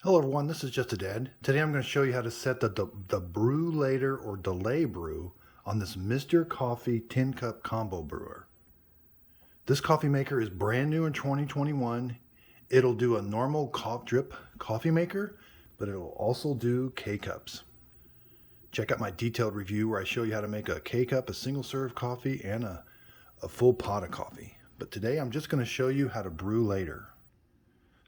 Hello everyone, this is Just a Dad. Today I'm going to show you how to set the brew later or delay brew on this Mr. Coffee tin cup combo brewer. This coffee maker is brand new in 2021. It'll do a normal drip coffee maker, but it'll also do K-cups. Check out my detailed review where I show you how to make a K-cup, a single serve coffee, and a full pot of coffee. But today I'm just going to show you how to brew later.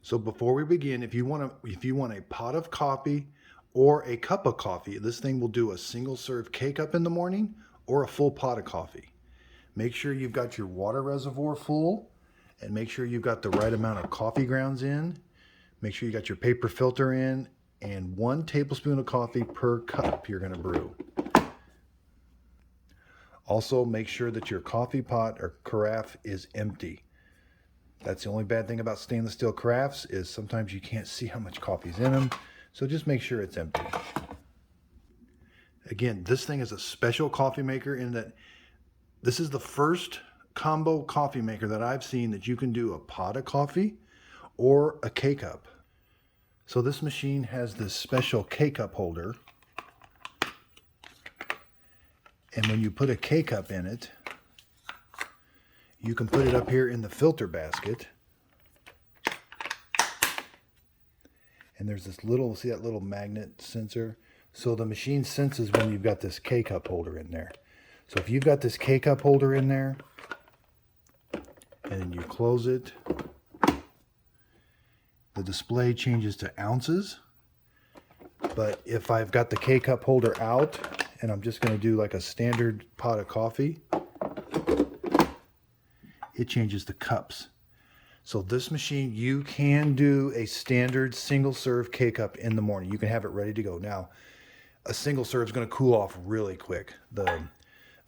So before we begin, if you want a pot of coffee or a cup of coffee, this thing will do a single serve K-cup in the morning or a full pot of coffee. Make sure you've got your water reservoir full and make sure you've got the right amount of coffee grounds in. Make sure you got your paper filter in and 1 tablespoon of coffee per cup you're going to brew. Also, make sure that your coffee pot or carafe is empty. That's the only bad thing about stainless steel carafes is sometimes you can't see how much coffee's in them. So just make sure it's empty. Again, this thing is a special coffee maker in that this is the first combo coffee maker that I've seen that you can do a pot of coffee or a K-cup. So this machine has this special K-cup holder. And when you put a K-cup in it, you can put it up here in the filter basket. And there's this little, see that little magnet sensor? So the machine senses when you've got this K-cup holder in there. So if you've got this K-cup holder in there, and then you close it, the display changes to ounces. But if I've got the K-cup holder out, and I'm just going to do like a standard pot of coffee, it changes to cups. So this machine, you can do a standard single serve K-cup in the morning. You can have it ready to go. Now, a single serve is going to cool off really quick. The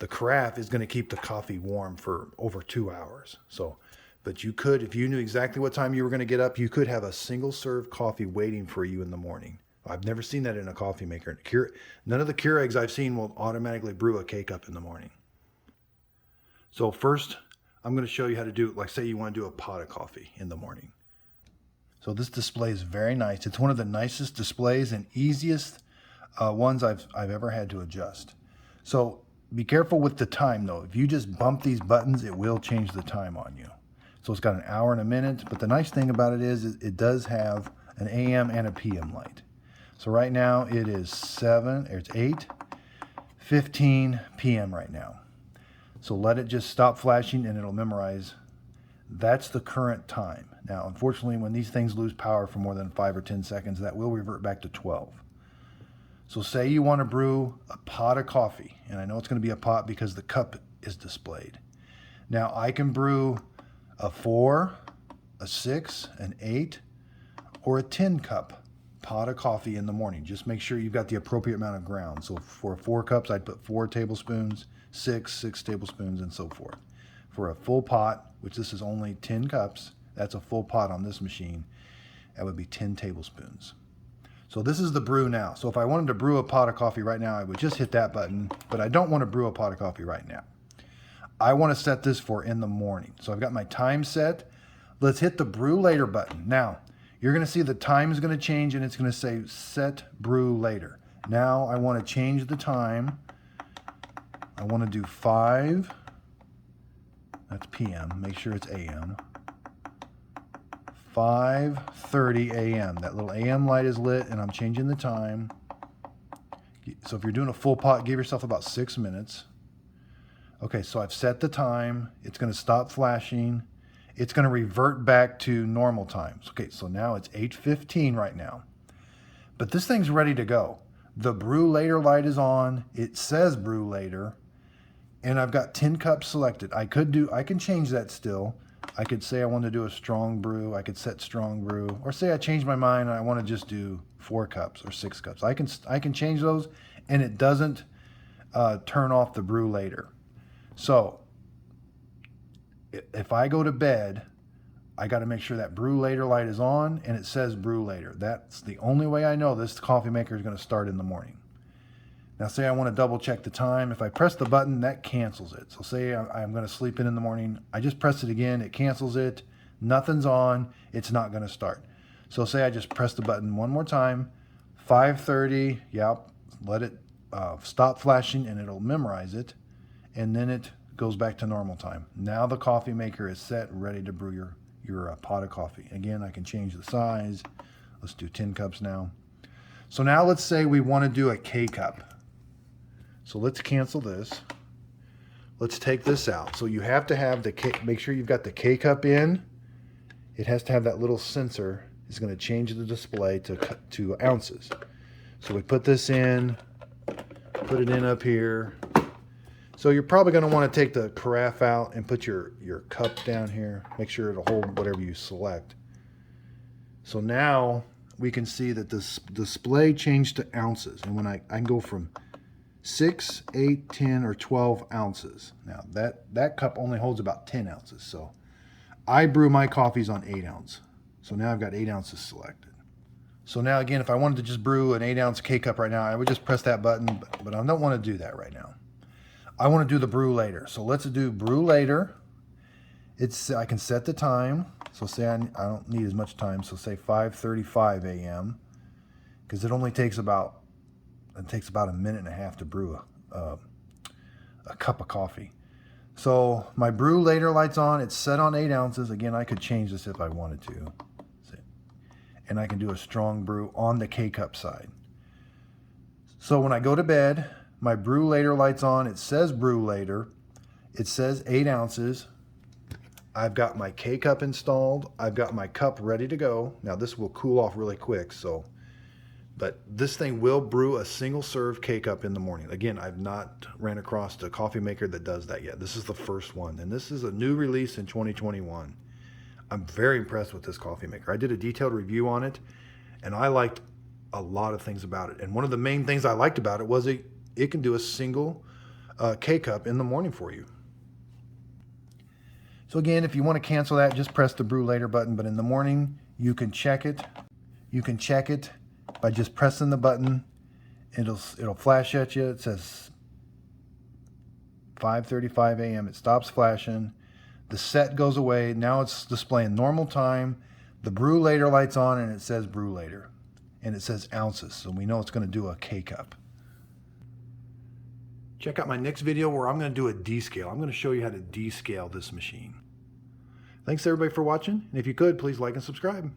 carafe is going to keep the coffee warm for over 2 hours. So, but you could, if you knew exactly what time you were going to get up, you could have a single serve coffee waiting for you in the morning. I've never seen that in a coffee maker. None of the Keurigs I've seen will automatically brew a K-cup in the morning. So first, I'm going to show you how to do, like say you want to do a pot of coffee in the morning. So this display is very nice. It's one of the nicest displays and easiest ones I've ever had to adjust. So be careful with the time though. If you just bump these buttons, it will change the time on you. So it's got an hour and a minute, but the nice thing about it is it does have an AM and a PM light. So right now it is 8:15 p.m. right now. So let it just stop flashing and it'll memorize. That's the current time. Now, unfortunately, when these things lose power for more than 5 or 10 seconds, that will revert back to 12. So say you want to brew a pot of coffee, and I know it's going to be a pot because the cup is displayed. Now, I can brew a 4, a 6, an 8, or a 10 cup pot of coffee in the morning. Just make sure you've got the appropriate amount of ground. So for 4 cups, I'd put 4 tablespoons, 6 tablespoons, and so forth. For a full pot, which this is only 10 cups, that's a full pot on this machine, that would be 10 tablespoons. So this is the brew now. So if I wanted to brew a pot of coffee right now, I would just hit that button, but I don't want to brew a pot of coffee right now. I want to set this for in the morning. So I've got my time set. Let's hit the brew later button. Now, you're going to see the time is going to change and it's going to say set brew later. Now I want to change the time. I want to do 5, that's PM, make sure it's AM, 5:30 AM. That little AM light is lit and I'm changing the time. So if you're doing a full pot, give yourself about 6 minutes. Okay, so I've set the time. It's going to stop flashing. It's going to revert back to normal times. Okay, so now it's 8:15 right now. But this thing's ready to go. The brew later light is on. It says brew later. And I've got 10 cups selected. I can change that still. I could say I want to do a strong brew. I could set strong brew. Or say I change my mind and I want to just do 4 cups or 6 cups. I can change those and it doesn't turn off the brew later. So if I go to bed, I got to make sure that brew later light is on and it says brew later. That's the only way I know this coffee maker is going to start in the morning. Now say I want to double check the time. If I press the button, that cancels it. So say I'm going to sleep in the morning. I just press it again. It cancels it. Nothing's on. It's not going to start. So say I just press the button one more time, 5:30, yep, let it stop flashing and it'll memorize it, and then it goes back to normal time. Now the coffee maker is set, ready to brew your pot of coffee. Again, I can change the size. Let's do 10 cups now. So now let's say we want to do a K-cup. So let's cancel this. Let's take this out. So you have to have the K, make sure you've got the K-cup in. It has to have that little sensor. It's going to change the display to ounces. So we put this in, put it in up here. So you're probably going to want to take the carafe out and put your cup down here. Make sure it'll hold whatever you select. So now we can see that this display changed to ounces. And when I can go from 6, 8, 10, or 12 ounces. Now that cup only holds about 10 ounces. So I brew my coffees on 8 ounce. So now I've got 8 ounces selected. So now again, if I wanted to just brew an 8 ounce K-cup right now, I would just press that button, but I don't want to do that right now. I want to do the brew later. So let's do brew later. I can set the time. So say I don't need as much time. So say 5:35 a.m. because it only takes about a minute and a half to brew a cup of coffee. So my brew later light's on. It's set on 8 ounces. Again, I could change this if I wanted to. And I can do a strong brew on the K-cup side. So when I go to bed, my brew later light's on. It says brew later. It says 8 ounces. I've got my K-cup installed. I've got my cup ready to go. Now this will cool off really quick, but this thing will brew a single serve K-cup in the morning. Again, I've not ran across a coffee maker that does that yet. This is the first one, and this is a new release in 2021. I'm very impressed with this coffee maker. I did a detailed review on it, and I liked a lot of things about it. And one of the main things I liked about it was it can do a single K-cup in the morning for you. So again, if you want to cancel that, just press the brew later button. But in the morning, you can check it. You can check it by just pressing the button. It'll flash at you. It says 5:35 a.m. It stops flashing. The set goes away. Now it's displaying normal time. The brew later light's on and it says brew later. And it says ounces. So we know it's going to do a K-cup. Check out my next video where I'm going to do a descale. I'm going to show you how to descale this machine. Thanks everybody for watching. And if you could, please like and subscribe.